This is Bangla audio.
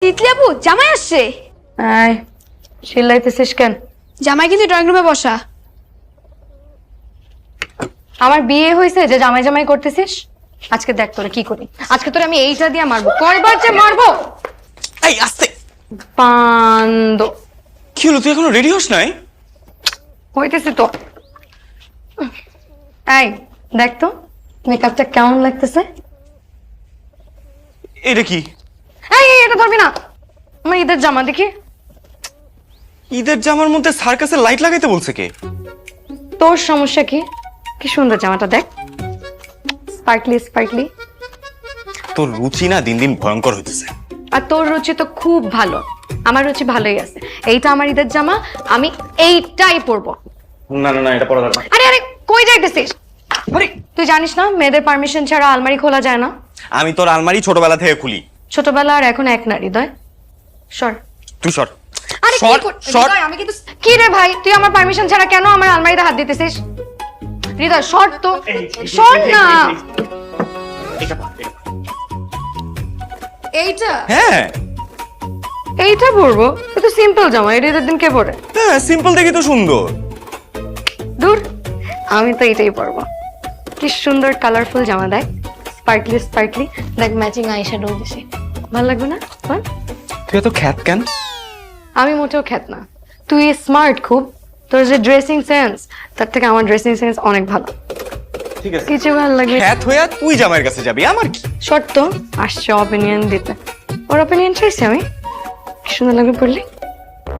তিতলি আপু জামাই আসছে। আয় চিল্লাইতেছিস কেন? জামাই কিন্তু ড্রয়িং রুমে বসা। আমার বিয়ে হয়েছে যে জামাই জামাই করতেছিস? আজকে দেখ তোরে কি করি। আজকে তোরে আমি এইটা দিয়ে মারবো, কয়বার যে মারবো। এই আস্তে। পান্দ কি হলো, তুই এখনো রেডি হস নাই? হইতেছে তো। এই দেখ তো মেকআপটা কেমন লাগতেছে। এটা কি? এই এটা ধরবি না, আমার ঈদের জামা দেখি। ঈদের জামার মধ্যে সার্কাসের লাইট লাগাইতে বলছে কে? তোর সমস্যা কি? কি সুন্দর জামাটা দেখ, স্পার্কলি স্পার্কলি। তোর রুচি না দিন দিন ভয়ঙ্কর হইতেছে। আর তোর রুচি তো খুব ভালো, আমার রুচি ভালোই আছে। এইটা আমার ঈদের জামা, আমি এইটাই পরবো। না না না, এটা পড়া যাবে না। আরে আরে কই যাইতেছিস? তুই জানিস না মেয়েদের পারমিশন ছাড়া আলমারি খোলা যায় না। আমি তোর আলমারি ছোটবেলা থেকে খুলি। ছোটবেলা আর এখন এক না হৃদয়। সর। তুই সর। আরে সর, সর। আমি কিন্তু কি রে ভাই, তুই আমার পারমিশন ছাড়া কেন আমার আলমারিতে হাত দিতেছিস? হৃদয় সর তো, সর না। এইটা হ্যাঁ এইটা পরবো, এটা সিম্পল জামা, এটা ঈদের দিন কে পরে? হ্যাঁ, সিম্পল দেখি তো সুন্দর। দূর, আমি তো এটাই পরবো। কি সুন্দর কালারফুল জামা, দেখ স্পার্কলি স্পার্কলি, দেখ ম্যাচিং আইশ্যাডো দিছি, ভালো লাগবে না বল? তুই এত খ্যাত কেন? আমি মোটেও খ্যাত না, তুই স্মার্ট খুব। তোর যে ড্রেসিং সেন্স, তার থেকে আমার ড্রেসিং সেন্স অনেক ভালো। ঠিক আছে, কিছু ভালো লাগবে। খ্যাত হইয়া তুই জামাইয়ের কাছে যাবি, আমার কি? শর্ত আসছে অপিনিয়ন দিতে, ওর অপিনিয়ন চাইছি আমি। কি সুন্দর লাগবে পড়লে।